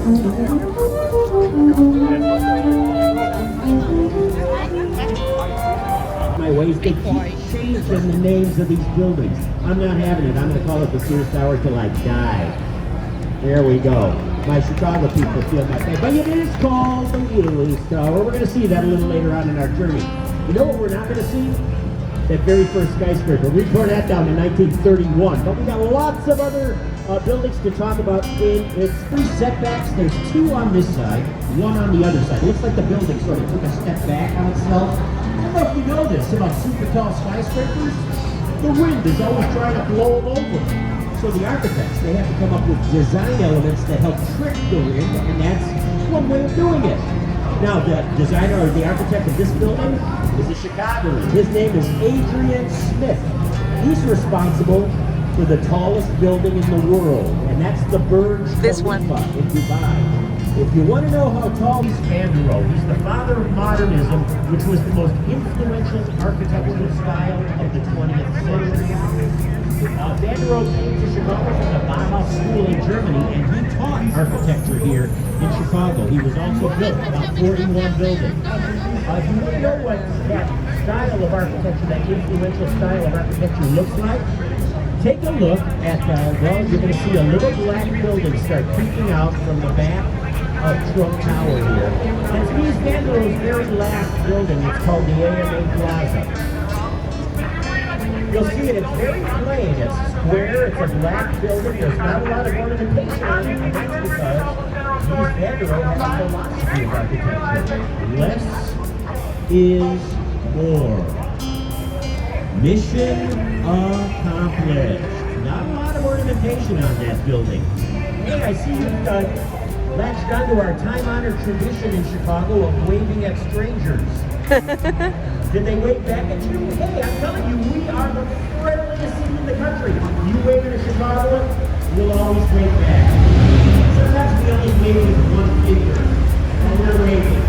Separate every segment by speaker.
Speaker 1: My ways, they keep changing the names of these buildings. I'm not having it. I'm going to call it the Sears Tower till I die. There we go. My Chicago people feel my pain. But it is called the Sears Tower. We're going to see that a little later on in our journey. You know what we're not going to see? That very first skyscraper. We tore that down in 1931. But we got lots of other buildings to talk about. It's 3 setbacks. There's 2 on this side, 1 on the other side. It looks like the building sort of took a step back on itself. I don't know if you know this about super tall skyscrapers. The wind is always trying to blow them over. So the architects, they have to come up with design elements that help trick the wind, and that's one way of doing it. Now, the designer or the architect of this building is a Chicagoan. His name is Adrian Smith. He's responsible for the tallest building in the world, and that's the Burj Khalifa in Dubai. If you want to know how tall he's Van der Rohe, he's the father of modernism, which was the most influential architectural style of the 20th century. Van der Rohe came to Chicago from the Bauhaus School in Germany, and he taught architecture here in Chicago. He was also built about 41 buildings. If you want to know what that style of architecture, that influential style of architecture looks like, take a look at, well, you're going to see a little black building start peeking out from the back of Trump Tower here. That's Mies Van der Rohe's very last building. It's called the AMA Plaza. You'll see it, it's very plain. It's square, it's a black building. There's not a lot of ornamentation on it, and that's because Mies Van der Rohe has a philosophy of architecture. Less is more. Mission accomplished. Not a lot of ornamentation on that building. Hey, I see you've latched onto our time-honored tradition in Chicago of waving at strangers. Did they wave back at you? Hey, I'm telling you, we are the friendliest city in the country. You wave at a Chicagoan, we'll always wave back. Sometimes we only wave with one finger, and we're waving.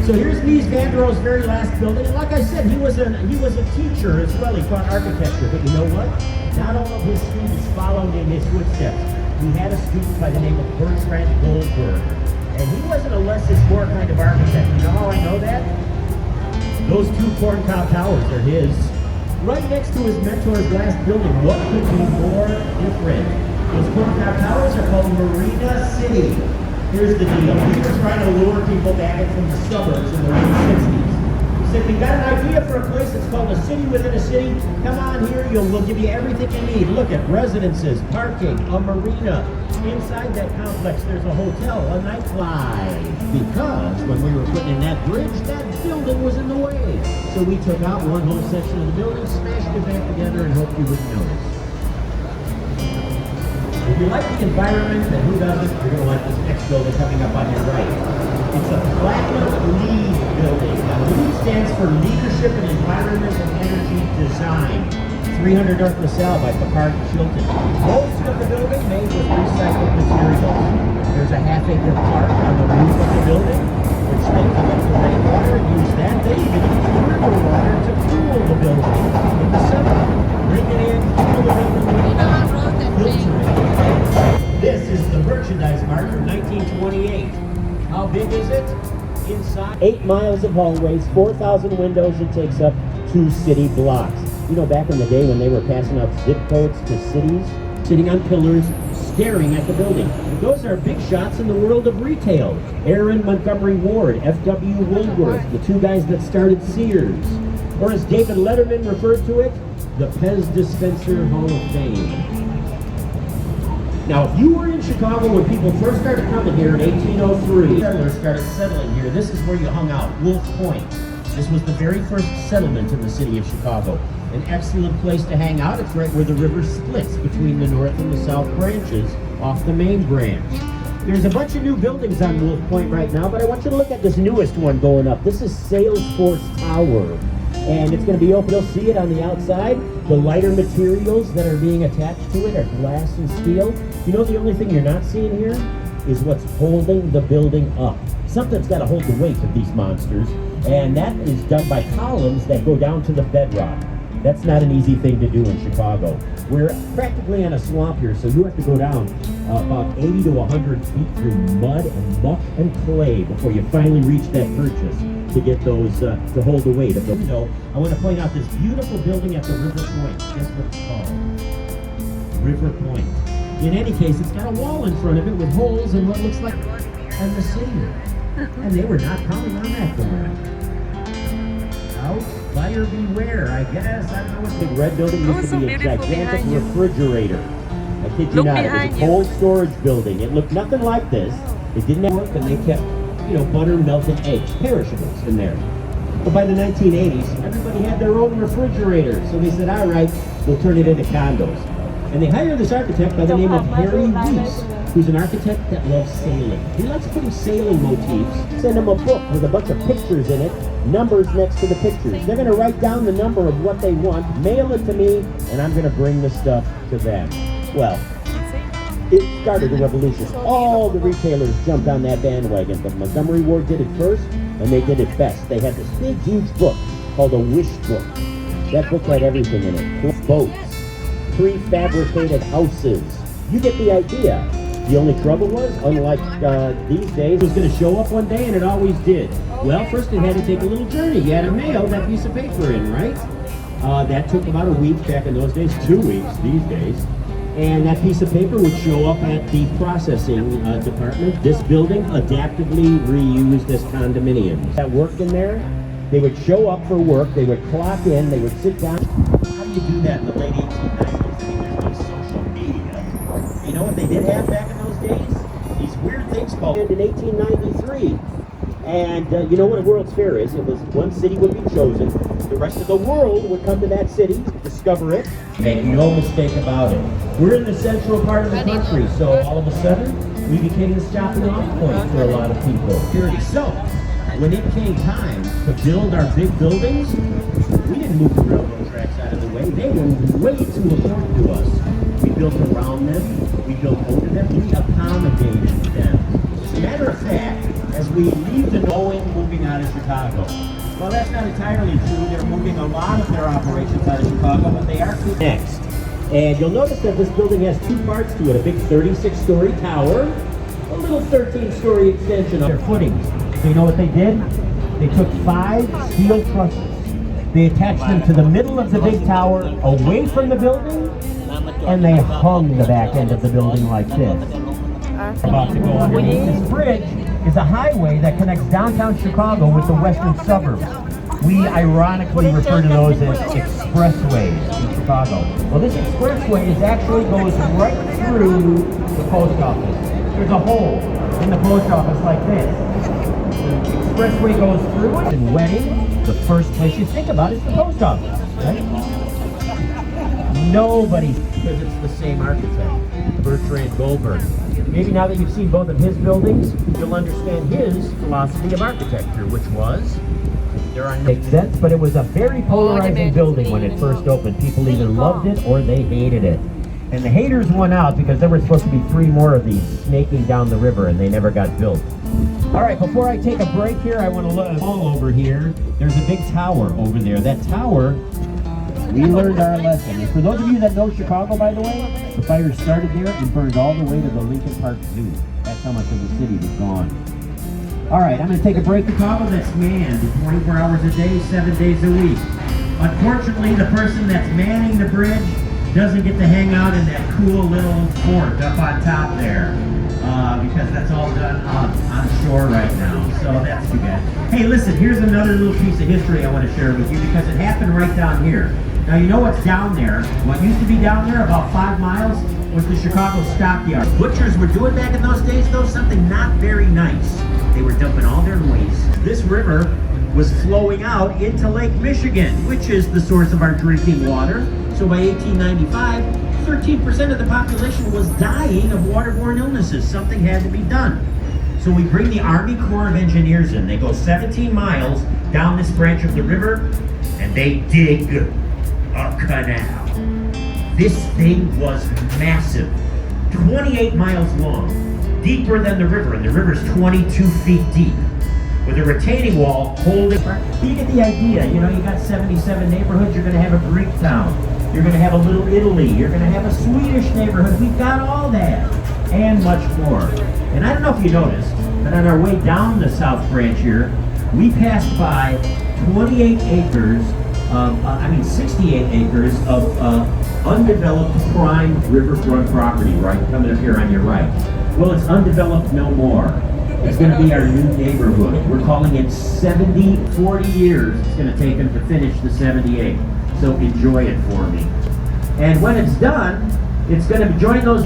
Speaker 1: So here's Mies Van der Rohe's very last building, and like I said, he was a teacher as well. He taught architecture, but you know what? Not all of his students followed in his footsteps. He had a student by the name of Bertrand Goldberg, and he wasn't a less is more kind of architect. You know how I know that? Those 2 corncob towers are his. Right next to his mentor's last building, what could be more different? Those corncob towers are called Marina City. Here's the deal. We were trying to lure people back in from the suburbs in the late 60s. We said, we've got an idea for a place that's called a city within a city. Come on here, we'll give you everything you need. Look at residences, parking, a marina. Inside that complex, there's a hotel, a nightlife. Because when we were putting in that bridge, that building was in the way. So we took out one whole section of the building, smashed it back together, and hoped you wouldn't notice. If you like the environment, then who doesn't? You're going to like this next building coming up on your right. It's a platinum LEED building. Now, LEED stands for Leadership in Environment and Energy Design. 300 North LaSalle by Picard and Chilton. Most of the building made with recycled materials. There's a half-acre park on the roof of the building, which they collect the rainwater and use that. They even use river water to cool the building in the summer. Bring it in, cool it up, filter it. This is the Merchandise Mart from 1928. How big is it? Inside 8 miles of hallways, 4,000 windows. It takes up 2 city blocks. You know, back in the day when they were passing out zip codes to cities, sitting on pillars, staring at the building. Those are big shots in the world of retail. Aaron Montgomery Ward, F.W. Woolworth, the 2 guys that started Sears. Or as David Letterman referred to it, the Pez Dispenser Hall of Fame. Now, if you were in Chicago when people first started coming here in 1803, settlers started settling here. This is where you hung out, Wolf Point. This was the very first settlement in the city of Chicago. An excellent place to hang out. It's right where the river splits between the north and the south branches off the main branch. There's a bunch of new buildings on Wolf Point right now, but I want you to look at this newest one going up. This is Salesforce Tower. And it's going to be open. You'll see it on the outside. The lighter materials that are being attached to it are glass and steel. You know, the only thing you're not seeing here is what's holding the building up. Something's got to hold the weight of these monsters, and that is done by columns that go down to the bedrock. That's not an easy thing to do in Chicago. We're practically on a swamp here, so you have to go down about 80 to 100 feet through mud and muck and clay before you finally reach that purchase to get those, to hold the weight of them. So I want to point out this beautiful building at the River Point. That's what it's called. River Point. In any case, it's got a wall in front of it with holes and what looks like in the city. And they were not counting on that door. Out, buyer beware, I guess. I don't know what big red building used to be a gigantic refrigerator. I kid you not, it was a cold storage building. It looked nothing like this. It didn't work, and they kept, butter, milk, and eggs, perishables in there. But by the 1980s, everybody had their own refrigerator. So they said, all right, we'll turn it into condos. And they hired this architect by the name of Harry Weiss, who's an architect that loves sailing. He likes putting sailing motifs. Send him a book with a bunch of pictures in it, numbers next to the pictures. They're going to write down the number of what they want, mail it to me, and I'm going to bring the stuff to them. Well, it started a revolution. All the retailers jumped on that bandwagon, but Montgomery Ward did it first, and they did it best. They had this big, huge book called a wish book. That book had everything in it. Boats, prefabricated houses. You get the idea. The only trouble was, unlike these days, it was going to show up one day, and it always did. Well, first it had to take a little journey. You had to mail that piece of paper in, right? That took about a week back in those days, 2 weeks these days. And that piece of paper would show up at the processing department. This building adaptively reused as condominiums. That worked in there, they would show up for work, they would clock in, they would sit down. How do you do that in the late 1890s? I mean, there's no social media. You know what they did have back in those days? These weird things called in 1893. And you know what a World's Fair is? It was one city would be chosen. The rest of the world would come to that city, discover it. Make no mistake about it. We're in the central part of the country, so all of a sudden, we became the stopping off point for a lot of people. So, when it came time to build our big buildings, we didn't move the railroad tracks out of the way. They were way too important to us. We built around them, we built over them, we accommodated them. As a matter of fact, as we leave the Boeing moving out of Chicago. Well, that's not entirely true. They're moving a lot of their operations out of Chicago, but they are next. And you'll notice that this building has two parts to it, a big 36-story tower, a little 13-story extension of their footings. So you know what they did? They took 5 steel trusses. They attached them to the middle of the big tower, away from the building, and they hung the back end of the building like this. About to go underneath this bridge is a highway that connects downtown Chicago with the western suburbs. We ironically refer to those as expressways in Chicago. Well, this expressway actually goes right through the post office. There's a hole in the post office like this. The expressway goes through it. In wedding, the first place you think about is the post office, right? Nobody, because it's the same architect, Bertrand Goldberg. Maybe now that you've seen both of his buildings, you'll understand his philosophy of architecture, which was, there are no makes sense, but it was a very polarizing building when it first opened. People either loved it or they hated it. And the haters won out because there were supposed to be 3 more of these snaking down the river and they never got built. All right, before I take a break here, I want to look all over here. There's a big tower over there. That tower, we learned our lesson. And for those of you that know Chicago, by the way, the fire started there and burned all the way to the Lincoln Park Zoo. That's how much of the city was gone. All right, I'm going to take a break. Chicago that's manned 24 hours a day, 7 days a week. Unfortunately, the person that's manning the bridge doesn't get to hang out in that cool little fort up on top there because that's all done on shore right now. So that's too bad. Hey, listen, here's another little piece of history I want to share with you because it happened right down here. Now, you know what's down there? What used to be down there about 5 miles was the Chicago Stockyard. Butchers were doing back in those days, though, something not very nice. They were dumping all their waste. This river was flowing out into Lake Michigan, which is the source of our drinking water. So by 1895, 13% of the population was dying of waterborne illnesses. Something had to be done. So we bring the Army Corps of Engineers in. They go 17 miles down this branch of the river, and they dig a canal. This thing was massive, 28 miles long, deeper than the river, and the river's 22 feet deep. with a retaining wall holding. You get the idea. You know, you got 77 neighborhoods. You're going to have a Greek town. You're going to have a Little Italy. You're going to have a Swedish neighborhood. We've got all that and much more. And I don't know if you noticed, but on our way down the South Branch here, we passed by 28 acres of, 68 acres of undeveloped prime riverfront property, right, coming up here on your right. Well, it's undeveloped no more. It's going to be our new neighborhood. We're calling it 40 years it's going to take them to finish the 78. So enjoy it for me. And when it's done, it's going to join those.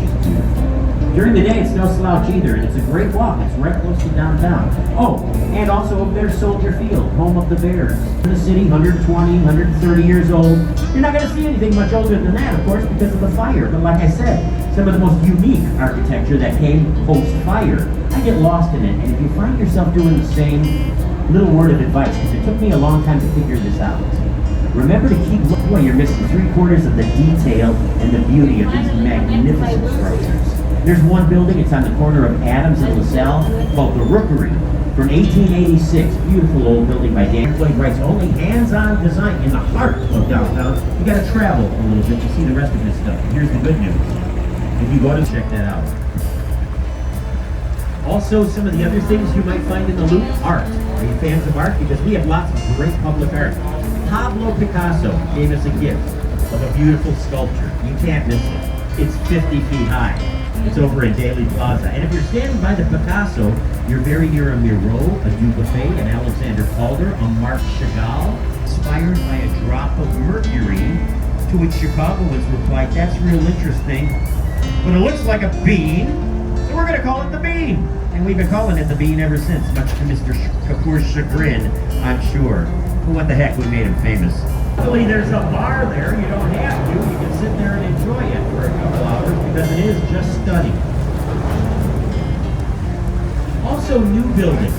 Speaker 1: During the day, it's no slouch either, and it's a great walk. It's right close to downtown. Oh, and also over there's Soldier Field, home of the Bears. In the city, 120, 130 years old. You're not going to see anything much older than that, of course, because of the fire. But like I said, some of the most unique architecture that came post-fire. I get lost in it, and if you find yourself doing the same, little word of advice, because it took me a long time to figure this out. Remember to keep looking. Boy, you're missing 3/4 of the detail and the beauty of these magnificent structures. There's one building, it's on the corner of Adams and LaSalle, called the Rookery, from 1886. Beautiful old building by Dan Blake writes, only hands-on design in the heart of downtown. You gotta travel a little bit to see the rest of this stuff. Here's the good news. If you go to check that out. Also, some of the other things you might find in the loop, art. Are you fans of art? Because we have lots of great public art. Pablo Picasso gave us a gift of a beautiful sculpture. You can't miss it. It's 50 feet high. It's over in Daly Plaza. And if you're standing by the Picasso, you're very near a Miro, a Dubuffet, an Alexander Calder, a Marc Chagall, inspired by a drop of mercury, to which Chicagoans replied, that's real interesting, but it looks like a bean, so we're going to call it the Bean. And we've been calling it the Bean ever since, much to Mr. Kapoor's chagrin, I'm sure. But what the heck, we made him famous. Luckily, there's a bar there. You don't have to. You can sit there and enjoy it for a couple hours because it is just stunning. Also, new buildings.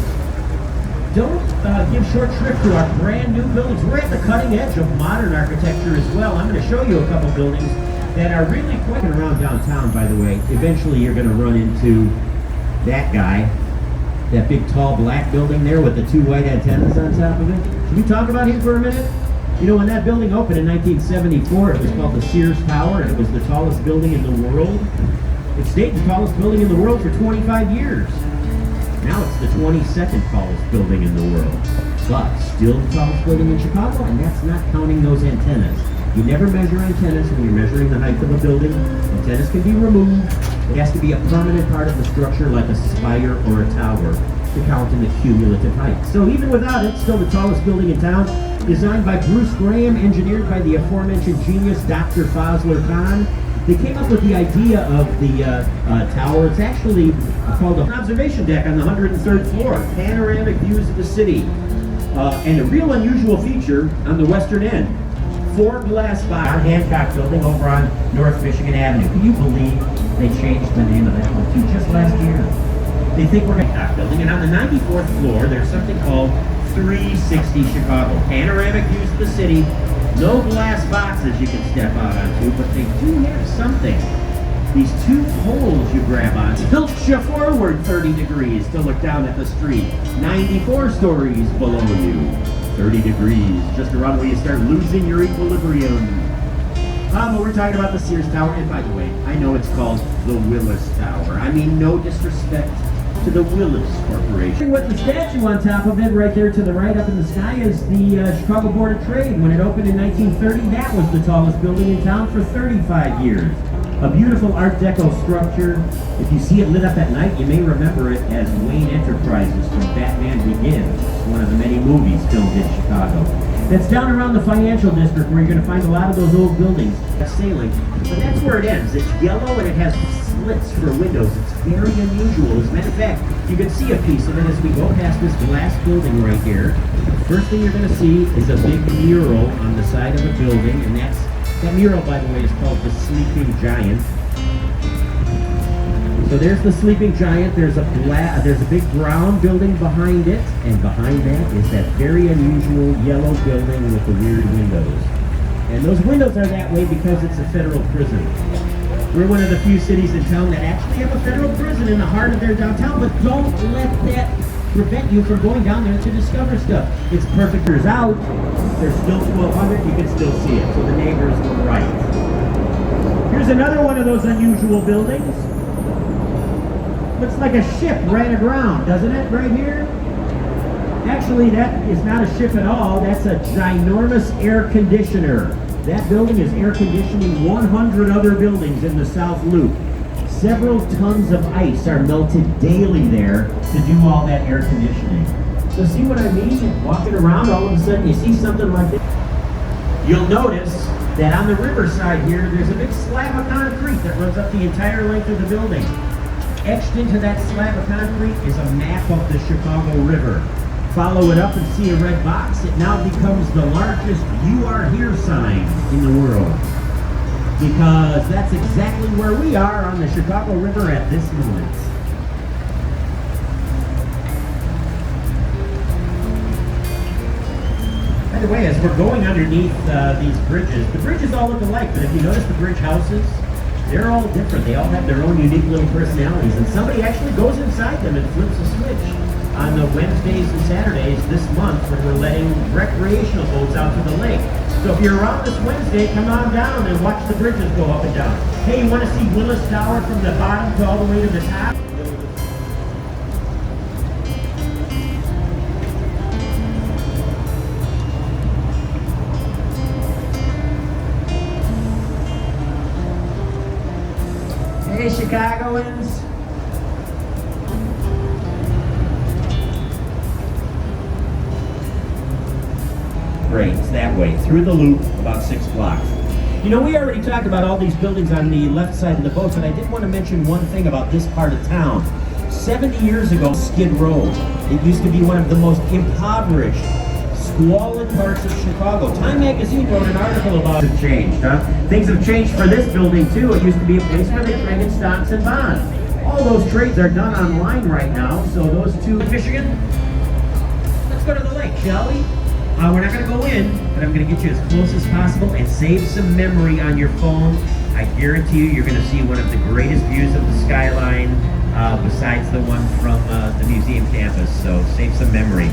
Speaker 1: Don't give short shrift to our brand new buildings. We're at the cutting edge of modern architecture as well. I'm going to show you a couple buildings that are really quite around downtown, by the way. Eventually, you're going to run into that guy, that big tall black building there with the 2 white antennas on top of it. Can we talk about him for a minute? You know, when that building opened in 1974, it was called the Sears Tower, and it was the tallest building in the world. It stayed the tallest building in the world for 25 years. Now it's the 22nd tallest building in the world, but still the tallest building in Chicago, and that's not counting those antennas. You never measure antennas when you're measuring the height of a building. Antennas can be removed. It has to be a permanent part of the structure like a spire or a tower to count in the cumulative height. So even without it, still the tallest building in town, designed by Bruce Graham, engineered by the aforementioned genius Dr. Fazler Khan. They came up with the idea of the tower. It's actually called an observation deck on the 103rd floor, panoramic views of the city, and a real unusual feature on the western end. 4 glass box Hancock building over on North Michigan Avenue. Can you believe they changed the name of that one too just last year? They think we're Hancock building, and on the 94th floor, there's something called 360 Chicago. Panoramic views of the city. No glass boxes you can step out onto, but they do have something. These 2 poles you grab on tilt you forward 30 degrees to look down at the street. 94 stories below you. 30 degrees, just around where you start losing your equilibrium. But we're talking about the Sears Tower, and by the way, I know it's called the Willis Tower. I mean, no disrespect to the Willis Corporation. With the statue on top of it, right there to the right up in the sky, is the Chicago Board of Trade. When it opened in 1930, that was the tallest building in town for 35 years. A beautiful Art Deco structure. If you see it lit up at night, you may remember it as Wayne Enterprises from Batman Begins, one of the many movies filmed in Chicago. That's down around the financial district where you're going to find a lot of those old buildings. That's sailing, but that's where it ends. It's yellow and it has slits for windows. It's very unusual. As a matter of fact, you can see a piece of it as we go past this glass building right here. First thing you're going to see is a big mural on the side of the building, and that mural, by the way, is called the Sleeping Giant. So there's the Sleeping Giant. There's a big brown building behind it, and behind that is that very unusual yellow building with the weird windows. And those windows are that way because it's a federal prison. We're one of the few cities in town that actually have a federal prison in the heart of their downtown, but don't let that prevent you from going down there to discover stuff. It's perfect. There's out. There's still 1,200. You can still see it. So the neighbors were right. Here's another one of those unusual buildings. Looks like a ship ran aground, doesn't it, right here? Actually, that is not a ship at all. That's a ginormous air conditioner. That building is air conditioning 100 other buildings in the South Loop. Several tons of ice are melted daily there to do all that air conditioning. So see what I mean? Walking around, all of a sudden you see something like this. You'll notice that on the riverside here, there's a big slab of concrete that runs up the entire length of the building. Etched into that slab of concrete is a map of the Chicago River. Follow it up and see a red box. It now becomes the largest "You Are Here" sign in the world. Because that's exactly where we are on the Chicago River at this moment. By the way, as we're going underneath these bridges, the bridges all look alike, but if you notice the bridge houses, they're all different. They all have their own unique little personalities, and somebody actually goes inside them and flips a switch on the Wednesdays and Saturdays this month when we're letting recreational boats out to the lake. So if you're around this Wednesday, come on down and watch the bridges go up and down. Hey, you want to see Willis Tower from the bottom to all the way to the top? Hey, Chicagoans. Great, it's that way, through the loop, about 6 blocks. You know, we already talked about all these buildings on the left side of the boat, but I did want to mention one thing about this part of town. 70 years ago, Skid Row. It used to be one of the most impoverished, squalid parts of Chicago. Time magazine wrote an article about it. Changed, huh? Things have changed for this building, too. It used to be a place where they traded stocks and bonds. All those trades are done online right now, so those two... Michigan? Let's go to the lake, shall we? We're not going to go in, but I'm going to get you as close as possible and save some memory on your phone. I guarantee you're going to see one of the greatest views of the skyline besides the one from the museum campus, so save some memory.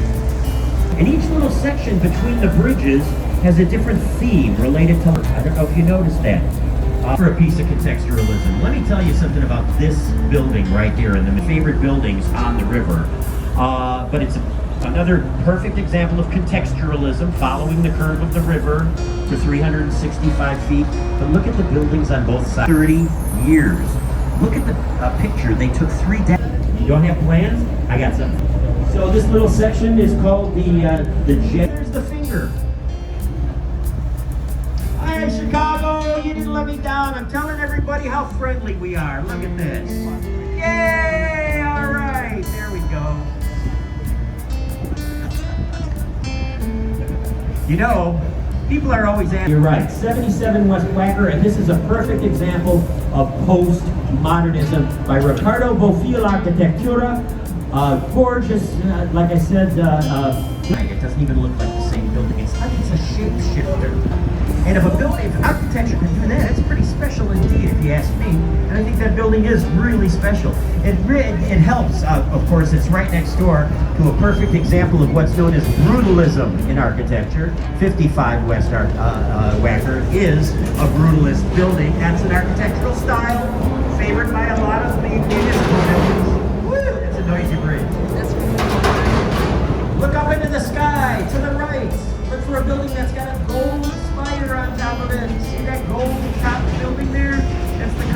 Speaker 1: And each little section between the bridges has a different theme related to... I don't know if you noticed that. For a piece of contextualism, let me tell you something about this building right here, and the favorite buildings on the river. But it's another perfect example of contextualism, following the curve of the river for 365 feet. But look at the buildings on both sides. 30 years. Look at the picture. They took 3 days. You don't have plans? I got some. So this little section is called the jet. Here's the finger. Hi, Chicago. You didn't let me down. I'm telling everybody how friendly we are. Look at this. Yay! All right. There we go. You know, people are always asking. You're right, 77 West Wacker, and this is a perfect example of post-modernism by Ricardo Bofill Arquitectura. Gorgeous, like I said, it doesn't even look like the same building. It's like it's a shapeshifter. And if architecture can do that, it's pretty special indeed, if you ask me. And I think that building is really special. It helps, of course, it's right next door to a perfect example of what's known as brutalism in architecture. 55 West Wacker is a brutalist building. That's an architectural style favored by a lot of the municipal buildings. Woo! It's a noisy bridge. Look up into the sky, to the right. Look for a building that's got a gold spire on top of it. See that gold top building there? That's the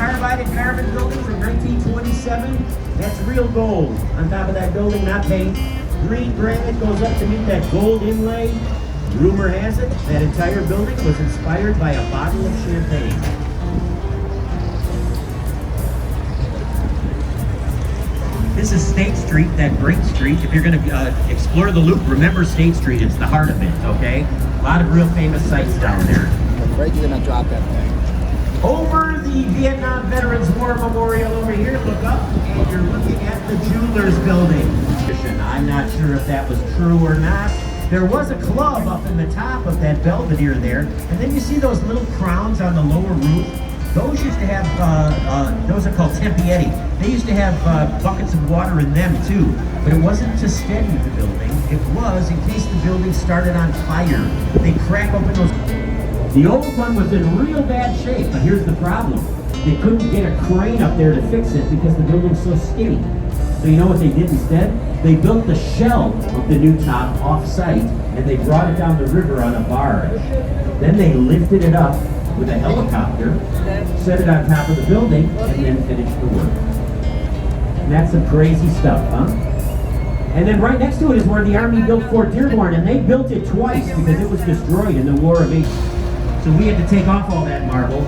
Speaker 1: carbon building from 1927. That's real gold on top of that building, not paint. Green granite goes up to meet that gold inlay. Rumor has it that entire building was inspired by a bottle of champagne. This is State Street, that great street. If you're going to explore the loop, remember State Street. It's the heart of it, okay? A lot of real famous sites down there.
Speaker 2: I'm afraid you're going to drop that thing.
Speaker 1: Over the Vietnam Veterans War Memorial over here, look up, and you're looking at the Jewelers Building. I'm not sure if that was true or not. There was a club up in the top of that Belvedere there, and then you see those little crowns on the lower roof. Those used to have, those are called tempietti. They used to have buckets of water in them too, but it wasn't to steady the building. It was in case the building started on fire. They crack open those. The old one was in real bad shape, but here's the problem. They couldn't get a crane up there to fix it because the building's so skinny. So you know what they did instead? They built the shell of the new top off-site, and they brought it down the river on a barge. Then they lifted it up with a helicopter, set it on top of the building, and then finished the work. And that's some crazy stuff, huh? And then right next to it is where the Army built Fort Dearborn, and they built it twice because it was destroyed in the War of 18. So we had to take off all that marble,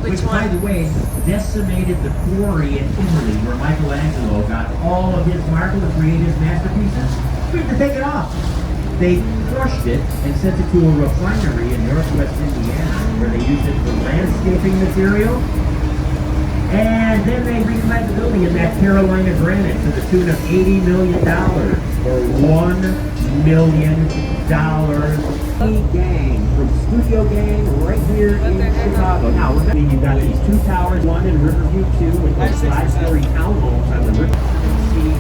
Speaker 1: which by the way, decimated the quarry in Italy where Michelangelo got all of his marble to create his masterpieces. We had to take it off. They crushed it and sent it to a refinery in northwest Indiana where they used it for landscaping material. And then they reclaimed the building in that Carolina granite to the tune of $80 million or $1 million. Gang from Studio Gang right here in Chicago. Now, you've got these two towers, one in Riverview 2 with those 5-story townhomes on the river. See,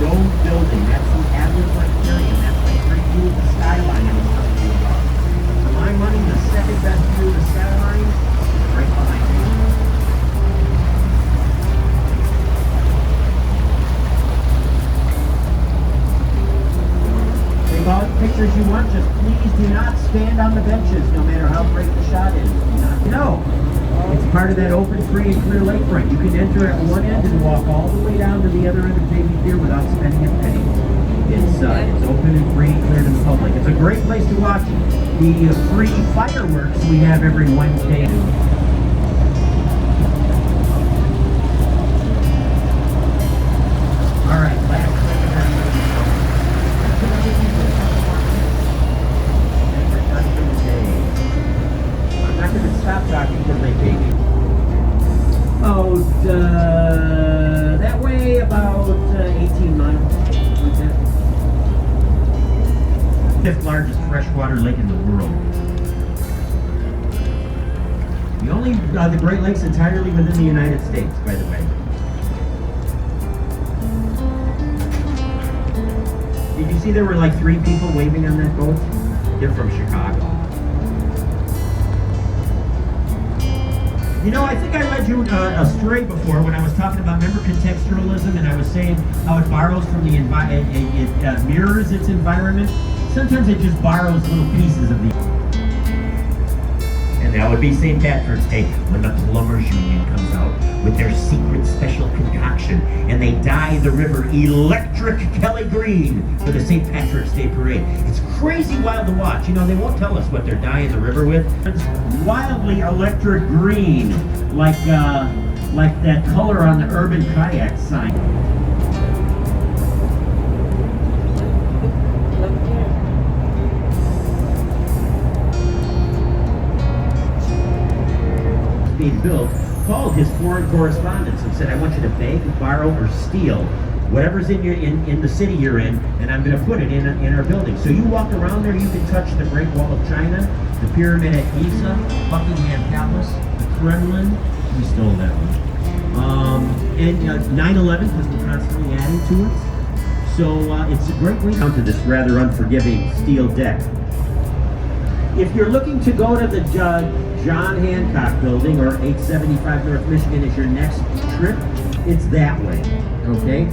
Speaker 1: dome building, that's the Adler Planetarium. That's the great view of the skyline I was telling you about. For my money, the second best view of the skyline is right behind me. Take all the pictures you want, just please do not stand on the benches, no matter how great the shot is. No, it's part of that open, free, and clear lakefront. You can enter at one end and walk all the way down to the other end of Davy Pier without spending a penny. It's open and free and clear to the public. It's a great place to watch the free fireworks we have every Wednesday. All right, last I'm not going to stop talking because they pay me. Oh, that way about 18 miles. Fifth largest freshwater lake in the world. The Great Lakes entirely within the United States, by the way. Did you see there were like 3 people waving on that boat? They're from Chicago. You know, I think I led you astray before when I was talking about, remember contextualism, and I was saying how it borrows from the environment, it mirrors its environment. Sometimes it just borrows little pieces of the. And that would be St. Patrick's Day when the Plumbers Union comes out with their secret special concoction and they dye the river electric Kelly green for the St. Patrick's Day parade. It's crazy wild to watch. You know, they won't tell us what they're dyeing the river with. It's wildly electric green, like that color on the Urban Kayak sign. Being built, called his foreign correspondents and said, I want you to beg, borrow, or steal whatever's in the city you're in, and I'm going to put it in our building. So you walk around there, you can touch the Great Wall of China, the Pyramid at Giza, Buckingham Palace, the Kremlin. We stole that one. And 9/11, because we're constantly adding to it. So it's a great way down to this rather unforgiving steel deck. If you're looking to go to the John Hancock building or 875 North Michigan is your next trip, it's that way, okay?